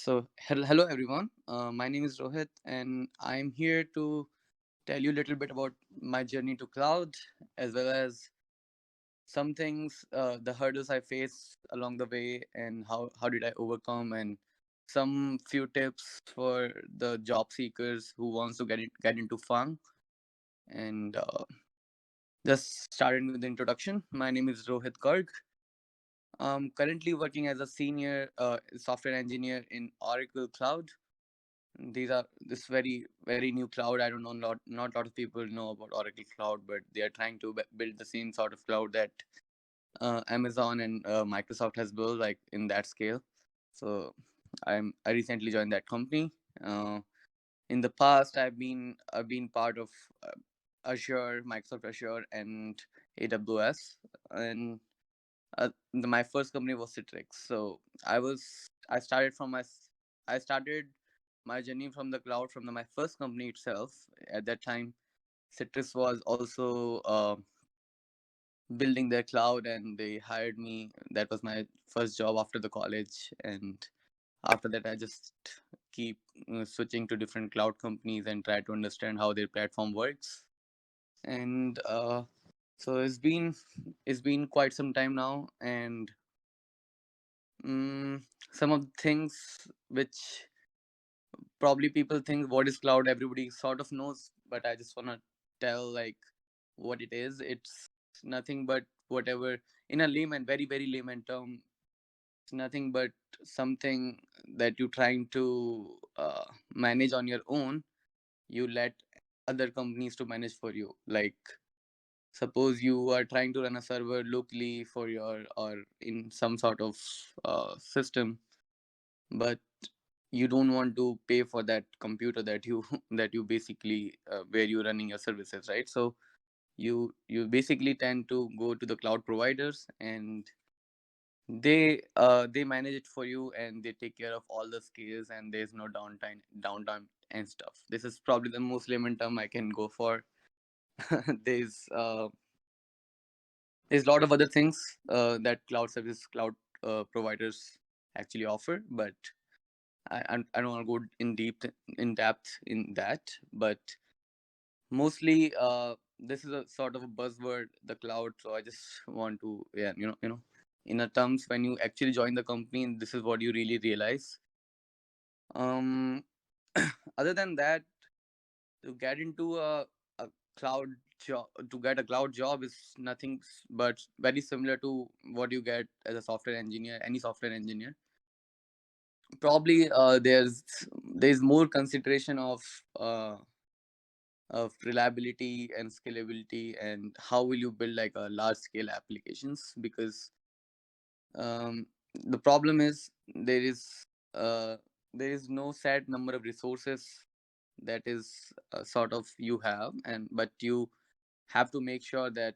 Hello everyone. My name is Rohit, and I'm here to tell you a little bit about my journey to cloud, as well as some things, the hurdles I faced along the way, and how did I overcome, and some few tips for the job seekers who wants to get into fun. And just starting with the introduction. My name is Rohit Garg. I'm currently working as a senior software engineer in Oracle Cloud. These are this very new cloud. I don't know, not a lot of people know about Oracle Cloud, but they are trying to build the same sort of cloud that Amazon and Microsoft has built, like in that scale. So I recently joined that company. uh, in the past, I've been part of Azure, Microsoft Azure, and AWS. And my first company was Citrix. So I started I started my journey from the cloud from my first company itself. At that time, Citrix was also building their cloud, and they hired me. That was my first job after the college, and after that, I just keep switching to different cloud companies and try to understand how their platform works. And so it's been quite some time now, and Mm, some of the things which probably people think what is cloud, everybody sort of knows, but I just want to tell like what it is. It's nothing but whatever, in a layman, very layman term, it's nothing but something that you're trying to manage on your own. You let other companies to manage for you. Like, suppose you are trying to run a server locally for your, or in some sort of system, but you don't want to pay for that computer that you that you basically where you're running your services, right? So you basically tend to go to the cloud providers, and they manage it for you, and they take care of all the scales, and there's no downtime and stuff. This is probably the most layman term I can go for. there's uh there's a lot of other things that cloud providers actually offer, but I don't want to go in depth in that. But mostly, this is a sort of a buzzword, the cloud. So I just want to, yeah, in a terms, when you actually join the company, this is what you really realize. Um, Other than that, to get into a cloud job, to get a cloud job is nothing but very similar to what you get as a software engineer, any software engineer. Probably there's more consideration of reliability and scalability, and how will you build like a large scale applications, because the problem is uh, there is no set number of resources that is sort of you have, and but you have to make sure that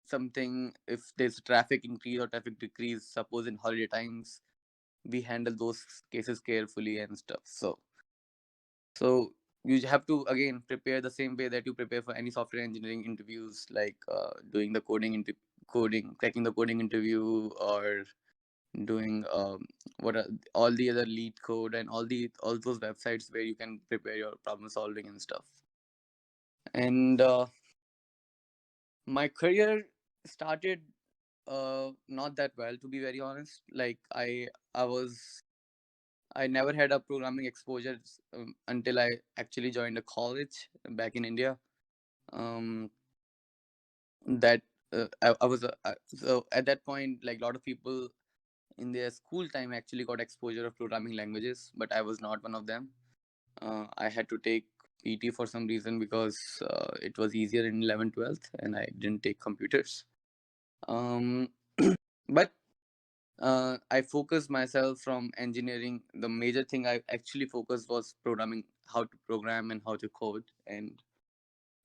something, if there's traffic increase or traffic decrease, suppose in holiday times, we handle those cases carefully and stuff. So you have to again prepare the same way that you prepare for any software engineering interviews, like doing the coding, cracking the coding interview, or doing what are all the other lead code, and all those websites where you can prepare your problem solving and stuff. And my career started not that well, to be very honest. Like, I never had a programming exposure until I actually joined a college back in India. Um, that I was so at that point, like a lot of people in their school time actually got exposure of programming languages, but I was not one of them. I had to take PT for some reason, because it was easier in 11th, 12th, and I didn't take computers. Um, but I focused myself from engineering. The major thing I actually focused was programming, how to program and how to code. And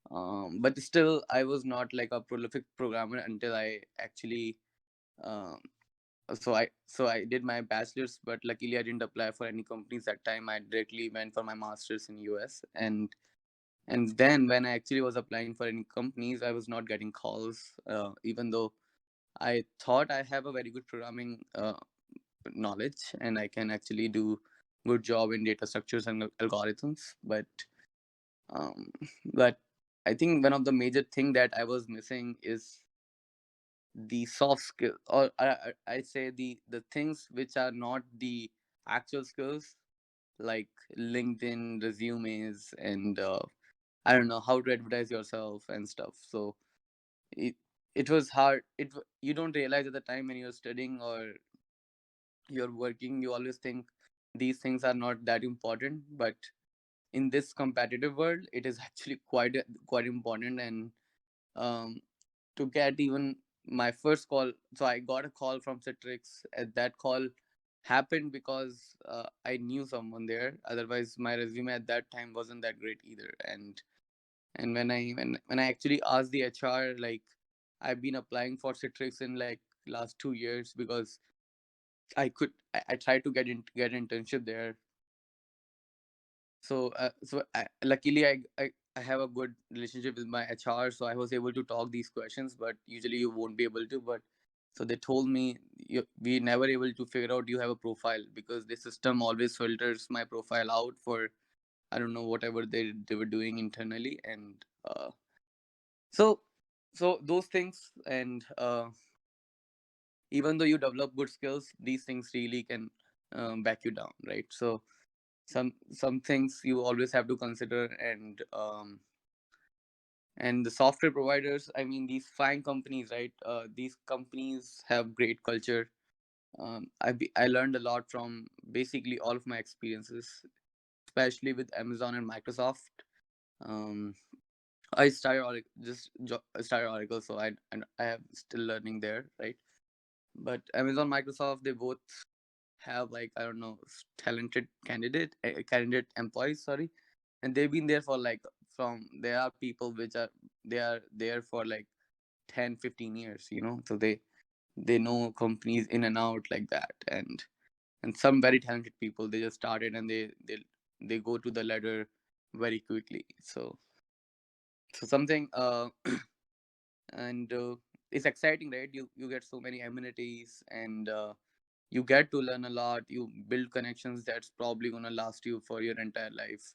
but still, I was not like a prolific programmer until I actually. Um, so I did my bachelor's, but luckily I didn't apply for any companies that time. I directly went for my master's in US, and then when I actually was applying for any companies, I was not getting calls, even though I thought I have a very good programming knowledge, and I can actually do. good job in data structures and algorithms. Um, but I think one of the major thing that I was missing is the soft skill, or I say the things which are not the actual skills, like LinkedIn resumes and I don't know how to advertise yourself and stuff. So it it was hard. You don't realize at the time when you're studying or you're working, you always think these things are not that important, but in this competitive world, it is actually quite important. And um, to get even my first call, so I got a call from Citrix. That call happened because I knew someone there. Otherwise, my resume at that time wasn't that great either. And when I actually asked the HR, like, I've been applying for Citrix in like last 2 years because I tried to get internship there. Luckily I have a good relationship with my HR, so I was able to talk these questions, but usually you won't be able to. But so they told me, we never able to figure out you have a profile, because the system always filters my profile out for, I don't know, whatever they were doing internally. And so so those things. And even though you develop good skills, these things really can back you down, right? So some things you always have to consider. And the software providers, I mean, these fine companies, right? These companies have great culture. I learned a lot from basically all of my experiences, especially with Amazon and Microsoft. um, I started started Oracle, so I have still learning there, right? But Amazon, Microsoft, they both have, like, I don't know, talented candidate employees, sorry. And they've been there for like, from there are people which are, they are there for like 10, 15 years, so they know companies in and out like that. And some very talented people, they just started and they go to the ladder very quickly. So something and it's exciting, right? You get so many amenities, and you get to learn a lot. You build connections that's probably going to last you for your entire life.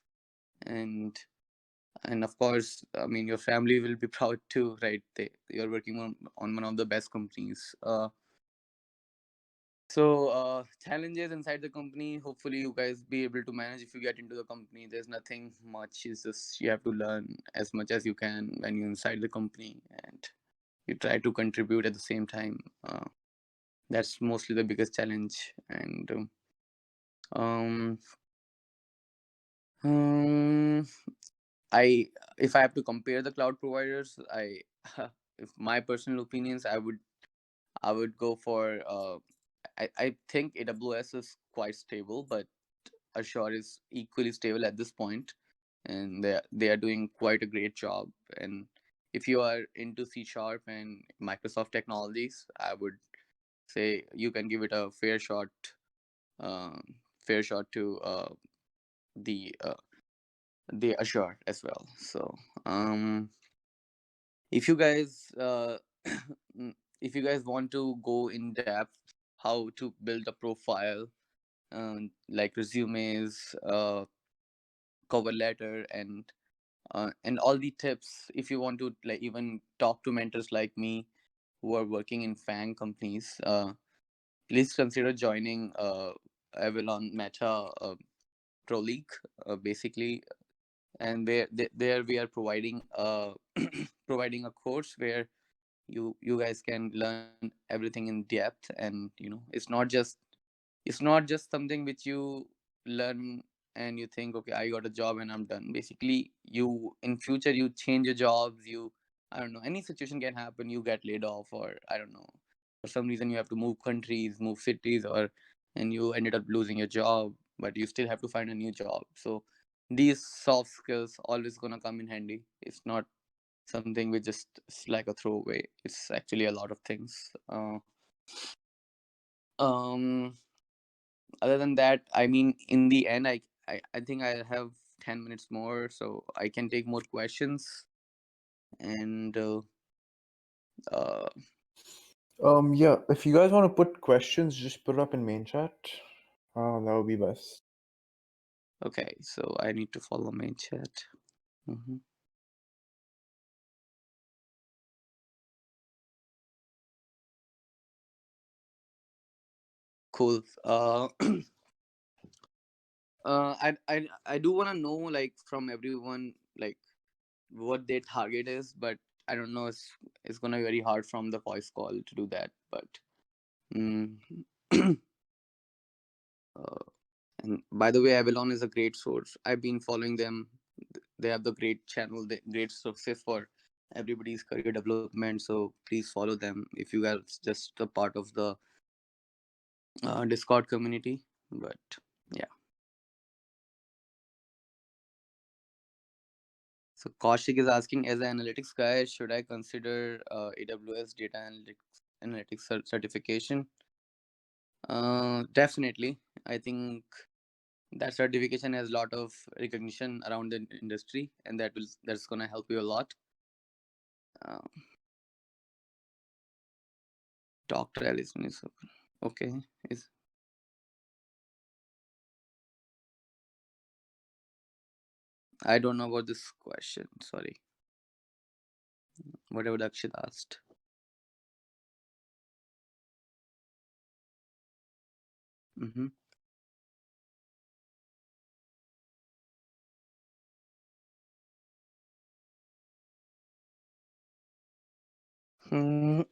And and of course, I mean, your family will be proud too, right? You're working on one of the best companies. Challenges inside the company, hopefully you guys be able to manage. If you get into the company, there's nothing much. It's just you have to learn as much as you can when you're inside the company, and you try to contribute at the same time. That's mostly the biggest challenge. And um, um I if I have to compare the cloud providers, I if my personal opinions, I would go for I think AWS is quite stable, but Azure is equally stable at this point, and they are doing quite a great job. And if you are into C Sharp and Microsoft technologies, I would say you can give it a um, fair shot to the Azure as well. So if you guys if you guys want to go in depth how to build a profile, like resumes, cover letter, and all the tips, if you want to, like, even talk to mentors like me who are working in FANG companies, please consider joining Avalon Meta Pro League, basically. And there we are providing providing a course where you guys can learn everything in depth. And it's not just something which you learn and you think, okay, I got a job and I'm done. Basically, you in future you change your jobs. I don't know, any situation can happen. You get laid off, or I don't know, for some reason you have to move countries, move cities, or and you ended up losing your job, but you still have to find a new job. So these soft skills always gonna come in handy. It's not something which just is like a throwaway. It's actually a lot of things. Um Other than that, I mean, in the end, I think I have 10 minutes more, so I can take more questions. And uh Yeah, if you guys want to put questions, just put it up in main chat. That would be best. Okay, so I need to follow main chat. Hmm. Cool. I do want to know, like, from everyone, like, what their target is, but I don't know. It's gonna be very hard from the voice call to do that. But mm, uh, and by the way, Avalon is a great source. I've been following them. They have the great channel, the great success for everybody's career development. So please follow them if you guys just a part of the Discord community. But yeah. So Kaushik is asking, as an analytics guy, should I consider AWS data analytics certification? Definitely. I think that certification has a lot of recognition around the industry, and that's gonna help you a lot. Uh, Doctor Allison is okay. Is I don't know about this question. Sorry, whatever Dakshit asked. Mm-hmm. Hmm.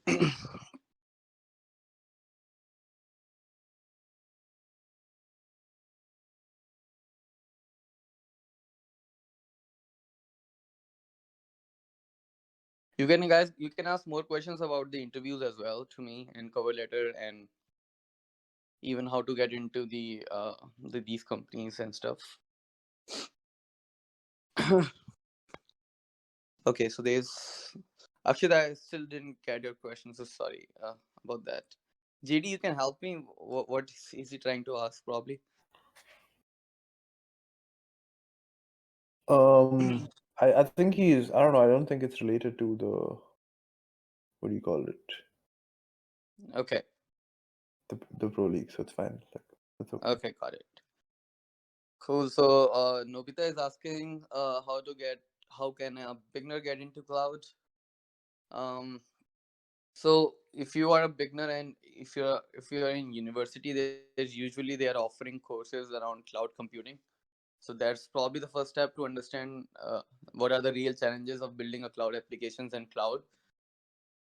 You can ask more questions about the interviews as well to me, and cover letter, and even how to get into these companies and stuff. Okay, so there's actually I still didn't get your question, so sorry about that. JD, you can help me. What is he trying to ask? Probably. I think he's, I don't know, I don't think it's related to the, what do you call it? Okay. The Pro League, so it's fine. Like, it's okay. Okay, got it. Cool. So Nobita is asking how can a beginner get into cloud? Um, so if you are a beginner and if you're in university, there's usually they are offering courses around cloud computing. So that's probably the first step to understand what are the real challenges of building a cloud applications and cloud.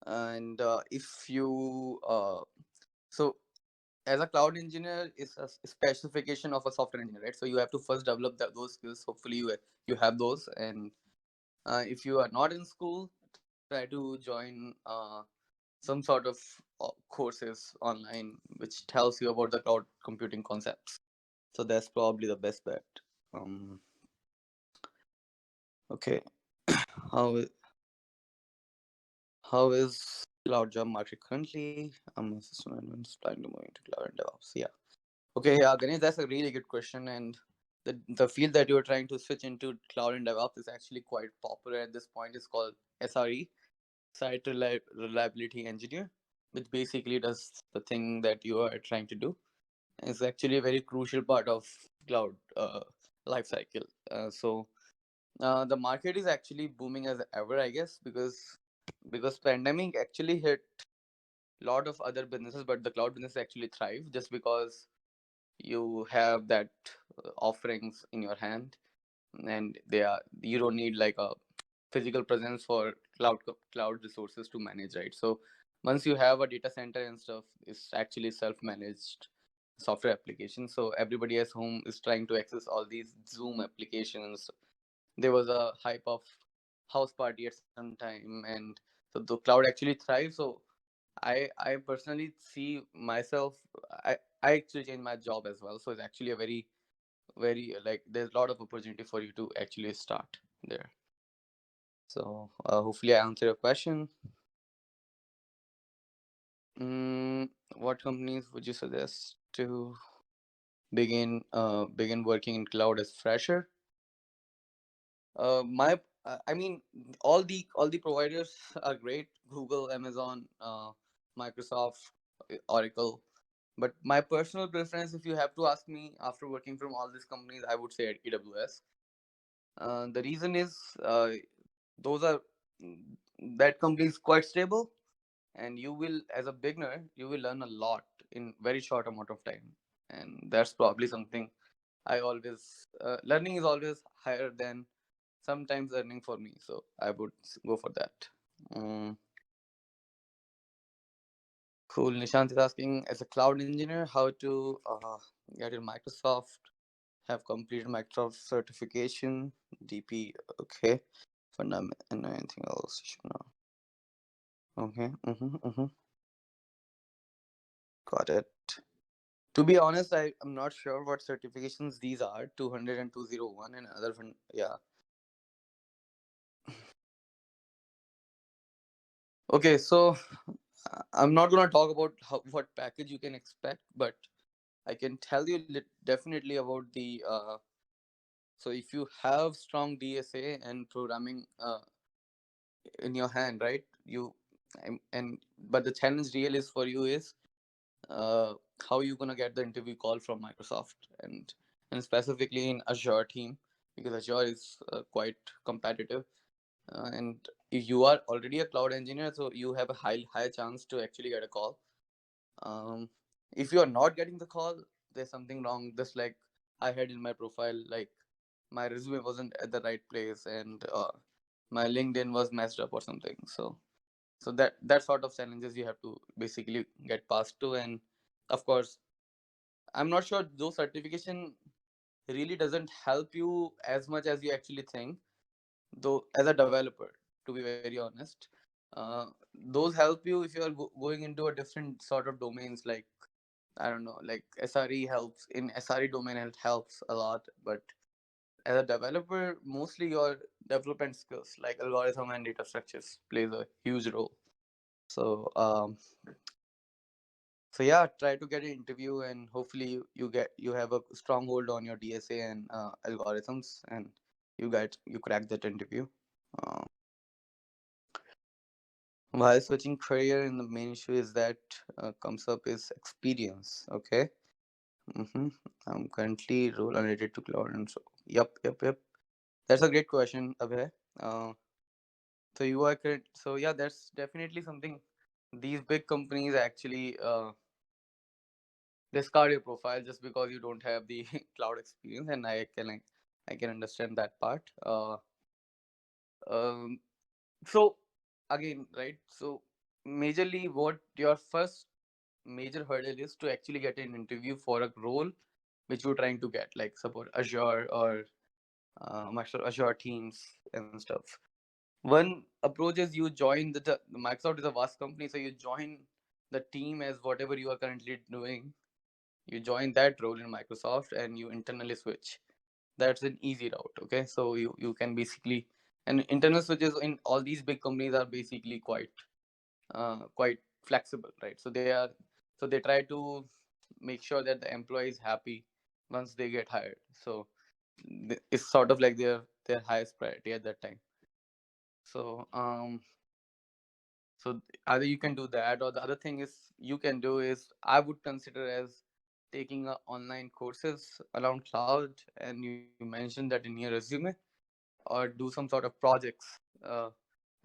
And if you so as a cloud engineer is a specification of a software engineer, right? So you have to first develop those skills. Hopefully you have those. And if you are not in school, try to join some sort of courses online which tells you about the cloud computing concepts. So that's probably the best bet. um okay. how How is cloud job market currently? I'm a system admin planning to move into cloud and DevOps. Yeah. Okay, yeah, Ganesh, that's a really good question. And the field that you're trying to switch into cloud and DevOps is actually quite popular at this point. It's called SRE, Reliability Engineer, which basically does the thing that you are trying to do. And it's actually a very crucial part of cloud lifecycle. So the market is actually booming as ever, I guess, because pandemic actually hit a lot of other businesses, but the cloud business actually thrive just because you have that offerings in your hand, and you don't need like a physical presence for cloud resources to manage, right? So once you have a data center and stuff, it's actually self-managed software application. So everybody at home is trying to access all these Zoom applications. There was a hype of house party at some time, and so the cloud actually thrives. So I personally see myself, I actually changed my job as well. So it's actually a very like there's a lot of opportunity for you to actually start there. So hopefully I answer your question. What companies would you suggest to begin working in cloud as fresher? My I mean, all the providers are great: Google, Amazon, Microsoft, Oracle. But my personal preference, if you have to ask me, after working from all these companies, I would say at AWS. The reason is, those are that company is quite stable, and you will, as a beginner, you will learn a lot in very short amount of time, and that's probably something I always, learning is always higher than sometimes earning for me, so I would go for that. Mm, cool. Nishant is asking, as a cloud engineer, how to get in Microsoft, have completed Microsoft certification, DP, okay, for now, and anything else you should know. Okay, got it. To be honest, I'm not sure what certifications these are, 200 and 201 and other one. Yeah. Okay, so I'm not gonna talk about what package you can expect, but I can tell you definitely about the. So if you have strong DSA and programming in your hand, right? And but the challenge real is for you is, uh, how you gonna get the interview call from Microsoft, and specifically in Azure team, because Azure is quite competitive, and if you are already a cloud engineer, so you have a high chance to actually get a call. um, if you are not getting the call, there's something wrong, just like I had in my profile, like my resume wasn't at the right place, and my LinkedIn was messed up or something. So that sort of challenges you have to basically get past to. And of course, I'm not sure those certification really doesn't help you as much as you actually think, though, as a developer, to be very honest. uh, those help you if you are going into a different sort of domains, like, I don't know, like SRE helps. In SRE domain, it helps a lot, but as a developer, mostly your development skills like algorithm and data structures plays a huge role. So um so yeah, try to get an interview, and hopefully you have a stronghold on your DSA and algorithms, and you crack that interview. uh, while switching career, and the main issue is that comes up is experience. Okay. Mm-hmm. I'm currently role related to cloud, and so yep. That's a great question, Abhay. Uh, so you are correct. So yeah, that's definitely something. These big companies actually discard your profile just because you don't have the cloud experience, and I can understand that part. Um, so again, right? So majorly, what your first major hurdle is to actually get an interview for a role which you're trying to get, like support Azure or Microsoft Azure Teams and stuff. One approach is you join the Microsoft is a vast company, so you join the team as whatever you are currently doing. You join that role in Microsoft and you internally switch. That's an easy route. Okay, so you can basically, and internal switches in all these big companies are basically quite flexible, right? So they try to make sure that the employee is happy once they get hired. So it's sort of like their highest priority at that time. So either you can do that, or the other thing is you can do is, I would consider as taking online courses around cloud, and you mentioned that in your resume, or do some sort of projects, uh,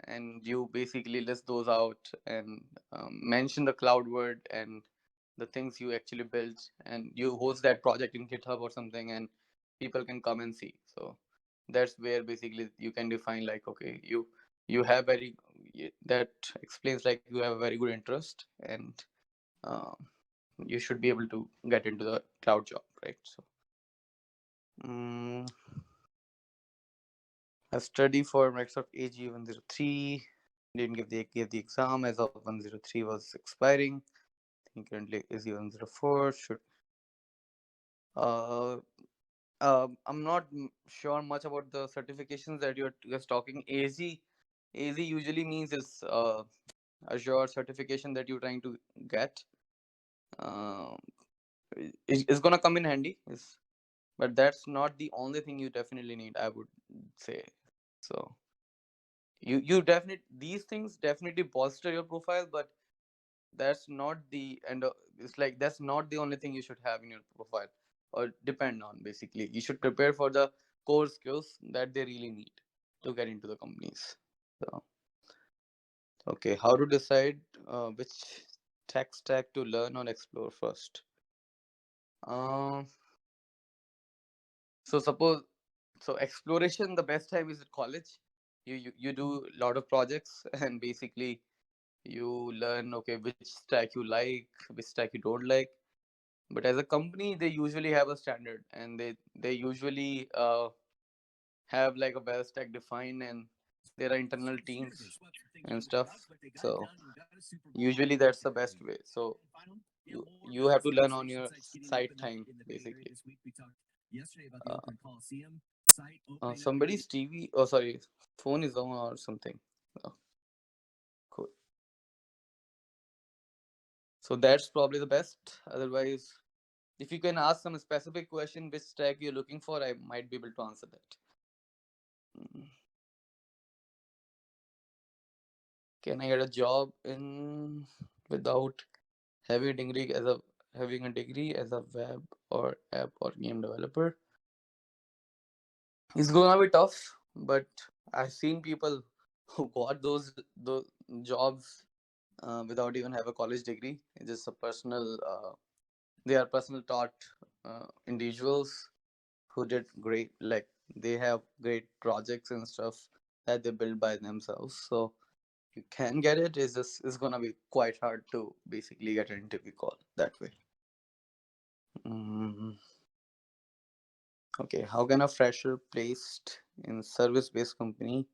and you basically list those out, and mention the cloud word and the things you actually built, and you host that project in GitHub or something, and people can come and see. So that's where basically you can define, like, okay, you have that explains like you have a very good interest, and uh, you should be able to get into the cloud job, right? So mm, I study for Microsoft AG 103. Didn't give the exam as of 103 was expiring. I think currently AG 104 should. Uh, I'm not sure much about the certifications that you're just talking. AZ usually means is Azure certification that you're trying to get. Uh, it's gonna come in handy. But that's not the only thing you definitely need, I would say. So you definitely, these things definitely bolster your profile, but that's not the end of, it's like that's not the only thing you should have in your profile or depend on. Basically, you should prepare for the core skills that they really need to get into the companies. So okay, how to decide which tech stack to learn or explore first? um so suppose, so exploration, the best time is at college. You do a lot of projects and basically you learn, okay, which stack you like, which stack you don't like. But as a company, they usually have a standard, and they usually have like a well stack defined, and there are internal teams and stuff. So usually that's the best way. So you have to learn on your side time basically. uh, Somebody's TV, oh sorry, phone is on or something. Oh, cool. So that's probably the best. Otherwise, if you can ask some specific question which stack you're looking for, I might be able to answer that. Mm. Can I get a job in without having a degree as a web or app or game developer? It's gonna be tough, but I've seen people who got those jobs without even have a college degree. It's just a personal. They are personal taught individuals who did great. Like they have great projects and stuff that they build by themselves. So you can get it. It's gonna be quite hard to basically get an interview call that way. Mm, okay, how can a fresher placed in service based company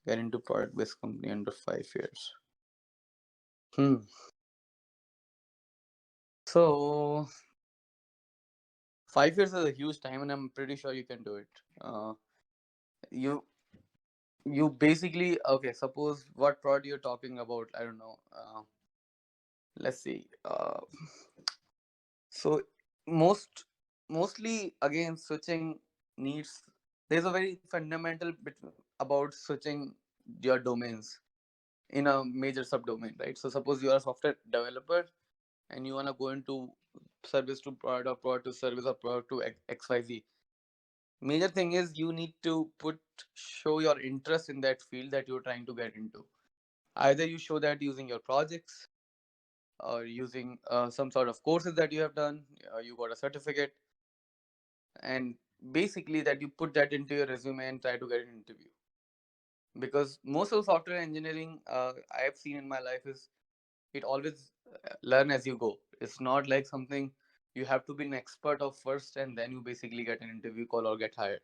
get into product based company under 5 years? Hmm. So 5 years is a huge time, and I'm pretty sure you can do it. You you basically, okay. Suppose what product you're talking about. I don't know. Let's see. So mostly again switching needs. There's a very fundamental bit about switching your domains in a major subdomain, right? So suppose you are a software developer and you wanna go into service to product or product to service or product to XYZ. Major thing is you need to show your interest in that field that you're trying to get into. Either you show that using your projects or using some sort of courses that you have done, you got a certificate, and basically that you put that into your resume and try to get an interview. Because most of software engineering I have seen in my life is it always learn as you go. It's not like something you have to be an expert of first and then you basically get an interview call or get hired.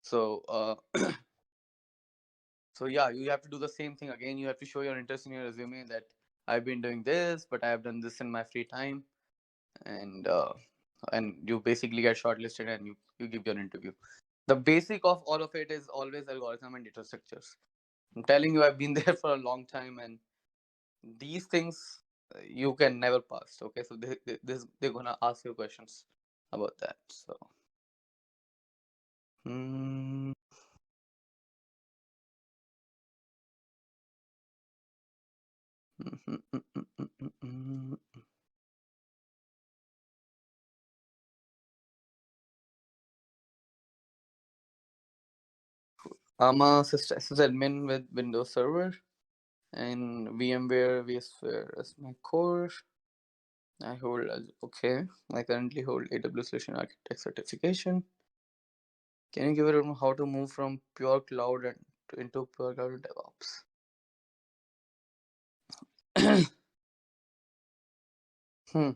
So so yeah, you have to do the same thing again. You have to show your interest in your resume that I've been doing this, but I have done this in my free time, and you basically get shortlisted and you give your interview. The basic of all of it is always algorithm and data structures. I'm telling you, I've been there for a long time, and these things you can never pass. Okay, so they're gonna ask you questions about that. So, mm, mm, mm, mm, mm, mm, mm. I'm a sysadmin with Windows Server and VMware vSphere as my core. I hold okay. I currently hold AWS Solution Architect certification. Can you give it on how to move from pure cloud into pure cloud and DevOps? Hmm.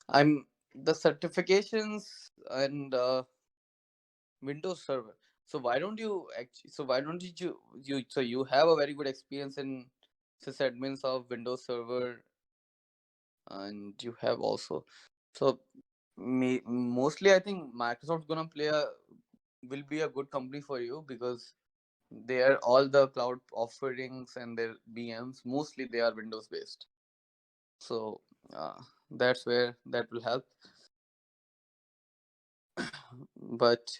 I'm the certifications and Windows Server. So why don't you actually? So why don't you? So you have a very good experience in sysadmins of Windows Server, and you have also. So mostly, I think Microsoft's gonna will be a good company for you because they are all the cloud offerings and their VMs. Mostly they are Windows based. So that's where that will help. But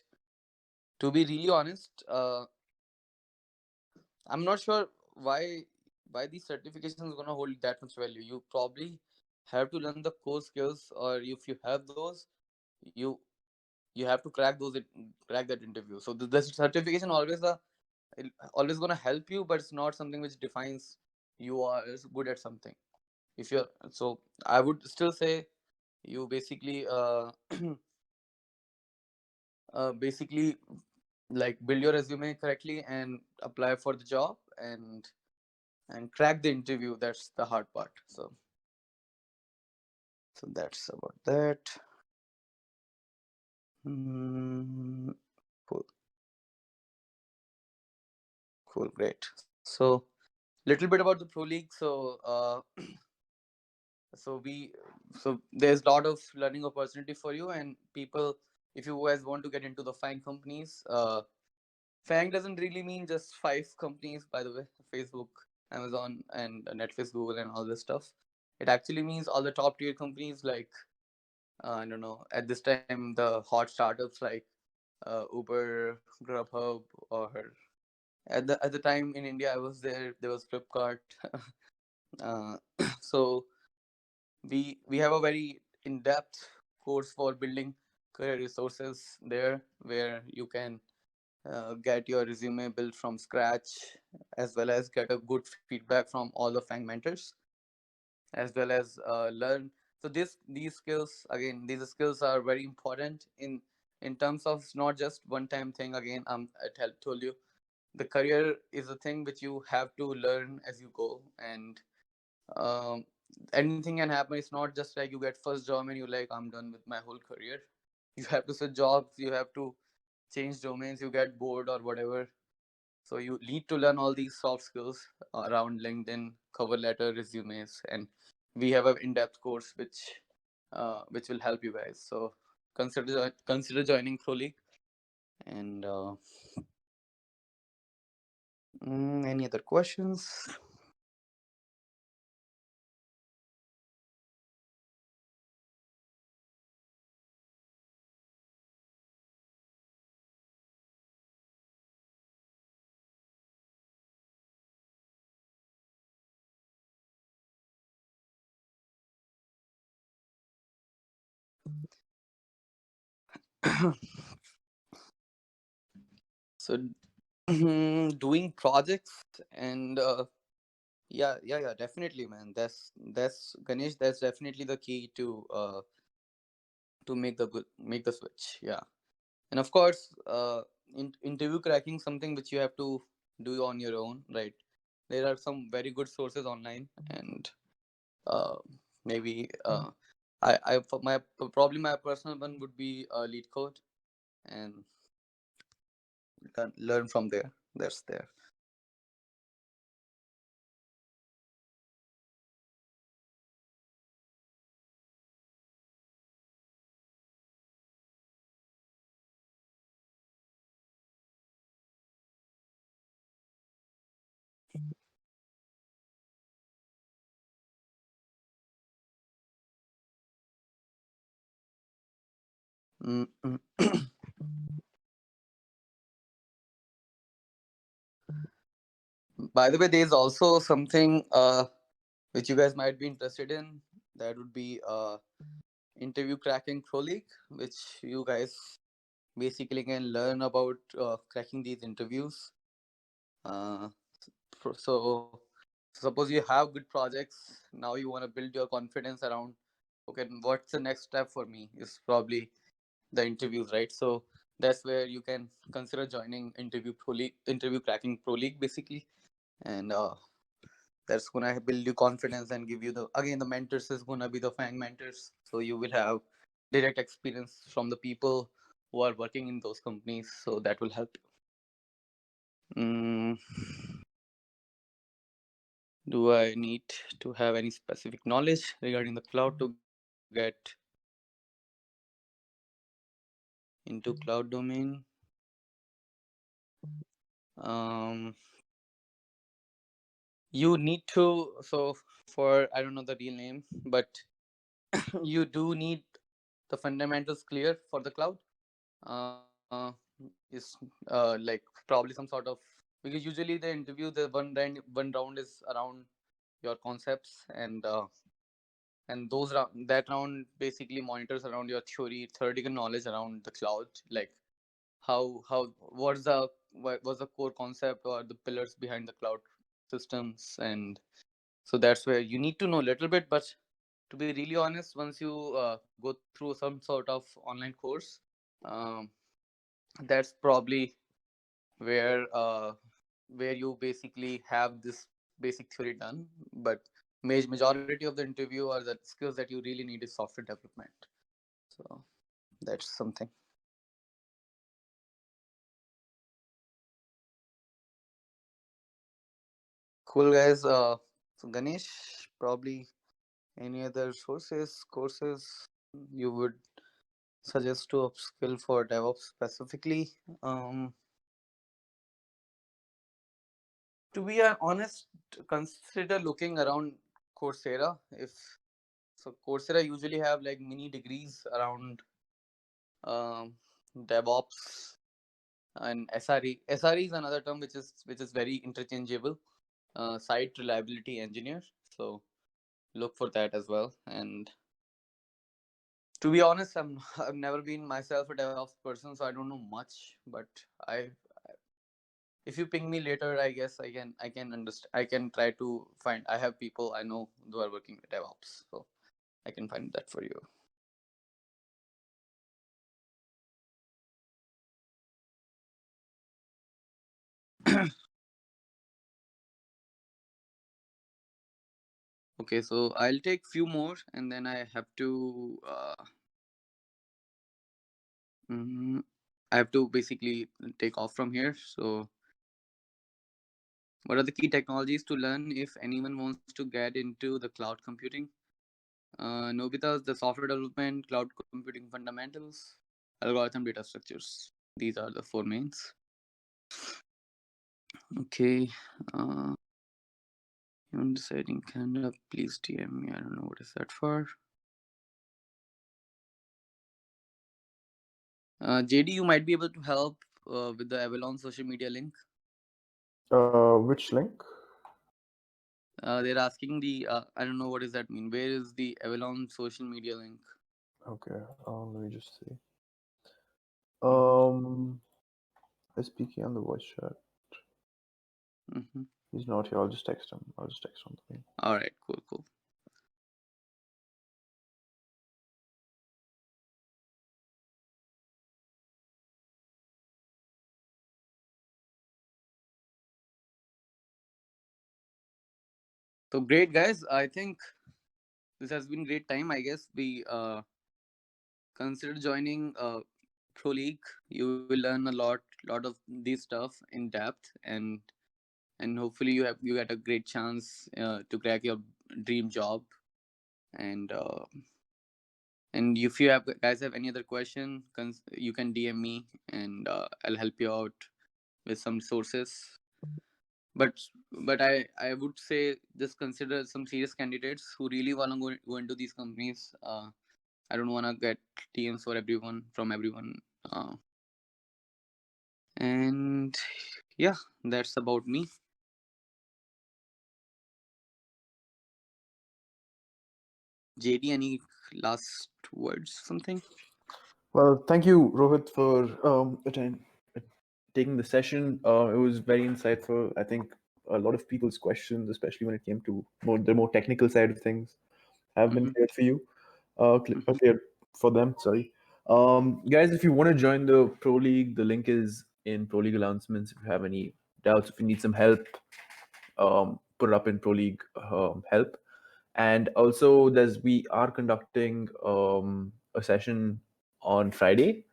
to be really honest, I'm not sure why. why these certifications gonna hold that much value? You probably have to learn the core skills, or if you have those, you you have to crack that interview. So the certification always gonna help you, but it's not something which defines you are is good at something. If you're so, I would still say you basically like build your resume correctly and apply for the job and crack the interview. That's the hard part. So that's about that. Mm, cool, cool, great. So little bit about the pro league. So we so there's a lot of learning opportunity for you and people. If you guys want to get into the fine companies, fang doesn't really mean just five companies, by the way: Facebook, Amazon, and Netflix, Google, and all this stuff. It actually means all the top tier companies, like I don't know, at this time the hot startups like Uber, Grubhub, or at the time in India I was there. There was Flipkart. uh, so we have a very in-depth course for building career resources there, where you can get your resume built from scratch, as well as get a good feedback from all the Fang mentors, as well as learn. So these skills, again, these skills are very important in terms of not just one time thing. Again, told you, the career is a thing which you have to learn as you go, and um, anything can happen. It's not just like you get first job and you're like, I'm done with my whole career. You have to switch jobs, you have to change domains, you get bored or whatever. So you need to learn all these soft skills around LinkedIn, cover letter, resumes, and we have an in-depth course which will help you guys. So consider joining Pro League. And any other questions? So doing projects and yeah, definitely, man. That's Ganesh. That's definitely the key to make the switch. Yeah, and of course, interview cracking, something which you have to do on your own, right? There are some very good sources online, and uh, maybe for probably my personal one would be Lead Code, and learn from there. That's there. Mm-mm. By the way, there's also something which you guys might be interested in. That would be interview cracking pro league, which you guys basically can learn about cracking these interviews. Uh, so suppose you have good projects now, you want to build your confidence around, okay, what's the next step for me is probably the interviews, right? So that's where you can consider joining interview cracking pro league basically. And that's gonna build you confidence and give you the, again, the mentors is gonna be the Fang mentors, so you will have direct experience from the people who are working in those companies, so that will help you. Do I need to have any specific knowledge regarding the cloud to get into cloud domain? um you need to, so for, I don't know the real name, but you do need the fundamentals clear for the cloud. uh, is like probably some sort of because usually the interview, the one round is around your concepts, and that round basically monitors around your theoretical knowledge around the cloud, like how what's the core concept or the pillars behind the cloud systems. And so that's where you need to know a little bit. But to be really honest, once you go through some sort of online course, um, that's probably where you basically have this basic theory done. But majority of the interview or the skills that you really need is software development. So that's something. Cool, guys. So Ganesh, probably any other courses you would suggest to upskill for DevOps specifically? Um, to be honest, consider looking around Coursera. If so, Coursera usually have like mini degrees around um, DevOps and SRE. SRE is another term which is very interchangeable. Site reliability engineer. So look for that as well. And to be honest, I've never been myself a DevOps person, so I don't know much. But I, if you ping me later, I guess I can understand. I can try to find. I have people I know who are working with DevOps, so I can find that for you. Okay, so I'll take few more, and then I have to. Mm, I have to basically take off from here. So, what are the key technologies to learn if anyone wants to get into the cloud computing? Nobita's the software development, cloud computing fundamentals, algorithm data structures. These are the four mains. Okay. Uh, even deciding Canada, please DM me. I don't know what is that for. JD, you might be able to help with the Avalon social media link. Which link? They're asking the I don't know what does that mean. Where is the Avalon social media link? Okay, let me just see. Mm-hmm. SPK on the voice chat. Mm-hmm. He's not here. I'll just text him. I'll just text on the thing. All right, cool. So great, guys. I think this has been great time. I guess we consider joining Pro League. You will learn lot of this stuff in depth, and hopefully you get a great chance to crack your dream job. And if you guys have any other question, you can DM me, and I'll help you out with some sources. But I would say just consider some serious candidates who really want to go into these companies. I don't want to get TMs for everyone from everyone. And yeah, that's about me. JD, any last words? Something? Well, thank you, Rohit, for taking the session. It was very insightful. I think a lot of people's questions, especially when it came to the more technical side of things, have been Mm-hmm. cleared for you. Mm-hmm. Cleared for them. Sorry, guys. If you want to join the Pro League, the link is in Pro League announcements. If you have any doubts, if you need some help, put it up in Pro League help. And also, we are conducting a session on Friday.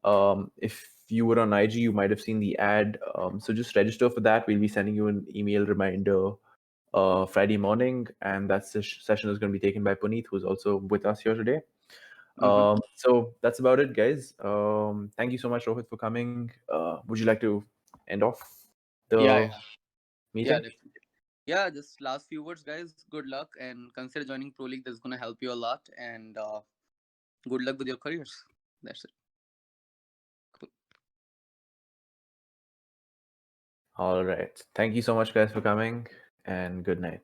If you were on IG, you might have seen the ad. So just register for that. We'll be sending you an email reminder Friday morning, and that session is going to be taken by Puneet, who's also with us here today. Mm-hmm. So that's about it, guys. Thank you so much, Rohit, for coming. Would you like to end off Yeah, the yeah, meeting? definitely. Yeah, just last few words, guys. Good luck and consider joining Pro League. That's gonna help you a lot. And good luck with your careers. That's it. Cool. All right. Thank you so much, guys, for coming, and good night.